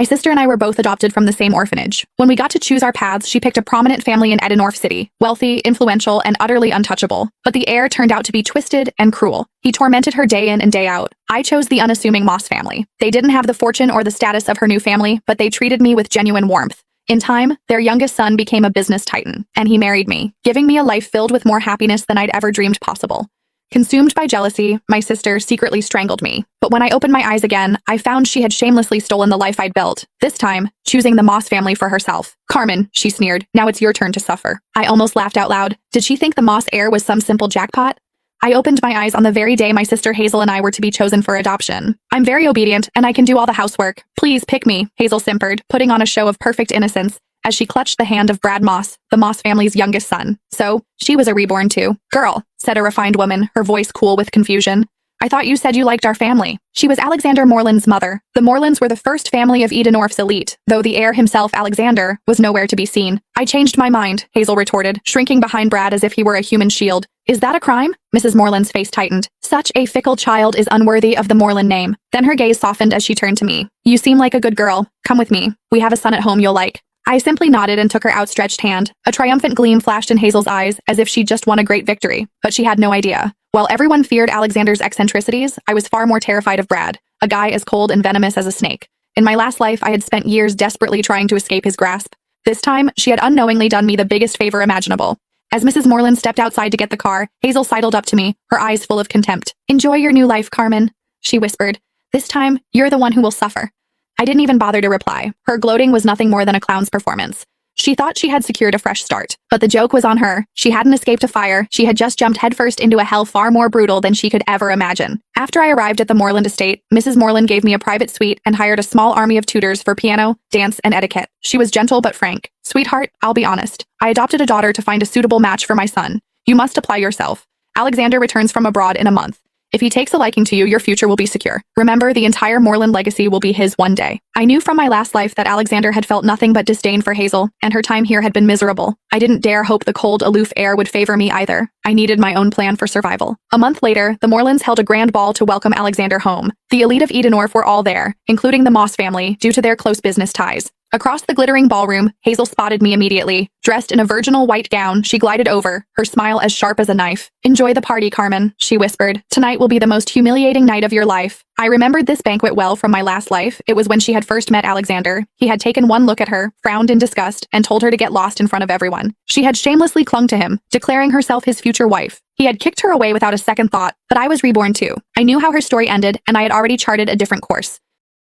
My sister and I were both adopted from the same orphanage. When we got to choose our paths, she picked a prominent family in Edenorf City, wealthy, influential, and utterly untouchable. But the heir turned out to be twisted and cruel. He tormented her day in and day out. I chose the unassuming Moss family. They didn't have the fortune or the status of her new family, but they treated me with genuine warmth. In time, their youngest son became a business titan, and he married me, giving me a life filled with more happiness than I'd ever dreamed possible. Consumed by jealousy, my sister secretly strangled me. But when I opened my eyes again, I found she had shamelessly stolen the life I'd built, this time, choosing the Moss family for herself. "Carmen," she sneered, "now it's your turn to suffer." I almost laughed out loud. Did she think the Moss heir was some simple jackpot? I opened my eyes on the very day my sister Hazel and I were to be chosen for adoption. "I'm very obedient, and I can do all the housework. Please pick me," Hazel simpered, putting on a show of perfect innocence, as she clutched the hand of Brad Moss, the Moss family's youngest son. So, she was a reborn too. "Girl," said a refined woman, her voice cool with confusion. "I thought you said you liked our family." She was Alexander Moreland's mother. The Morelands were the first family of Edenorf's elite, though the heir himself, Alexander, was nowhere to be seen. "I changed my mind," Hazel retorted, shrinking behind Brad as if he were a human shield. "Is that a crime?" Mrs. Moreland's face tightened. "Such a fickle child is unworthy of the Moreland name." Then her gaze softened as she turned to me. "You seem like a good girl. Come with me. We have a son at home you'll like." I simply nodded and took her outstretched hand. A triumphant gleam flashed in Hazel's eyes, as if she'd just won a great victory. But she had no idea. While everyone feared Alexander's eccentricities, I was far more terrified of Brad, a guy as cold and venomous as a snake. In my last life, I had spent years desperately trying to escape his grasp. This time, she had unknowingly done me the biggest favor imaginable. As Mrs. Moreland stepped outside to get the car, Hazel sidled up to me, her eyes full of contempt. "Enjoy your new life, Carmen," she whispered. "This time, you're the one who will suffer." I didn't even bother to reply. Her gloating was nothing more than a clown's performance. She thought she had secured a fresh start. But the joke was on her. She hadn't escaped a fire. She had just jumped headfirst into a hell far more brutal than she could ever imagine. After I arrived at the Moreland estate, Mrs. Moreland gave me a private suite and hired a small army of tutors for piano, dance, and etiquette. She was gentle but frank. "Sweetheart, I'll be honest. I adopted a daughter to find a suitable match for my son. You must apply yourself. Alexander returns from abroad in a month. If he takes a liking to you, your future will be secure. Remember, the entire Moreland legacy will be his one day." I knew from my last life that Alexander had felt nothing but disdain for Hazel, and her time here had been miserable. I didn't dare hope the cold, aloof heir would favor me either. I needed my own plan for survival. A month later, the Morelands held a grand ball to welcome Alexander home. The elite of Edenorf were all there, including the Moss family, due to their close business ties. Across the glittering ballroom, Hazel spotted me immediately. Dressed in a virginal white gown, she glided over, her smile as sharp as a knife. "Enjoy the party, Carmen," she whispered. "Tonight will be the most humiliating night of your life." I remembered this banquet well from my last life. It was when she had first met Alexander. He had taken one look at her, frowned in disgust, and told her to get lost in front of everyone. She had shamelessly clung to him, declaring herself his future wife. He had kicked her away without a second thought, but I was reborn too. I knew how her story ended, and I had already charted a different course.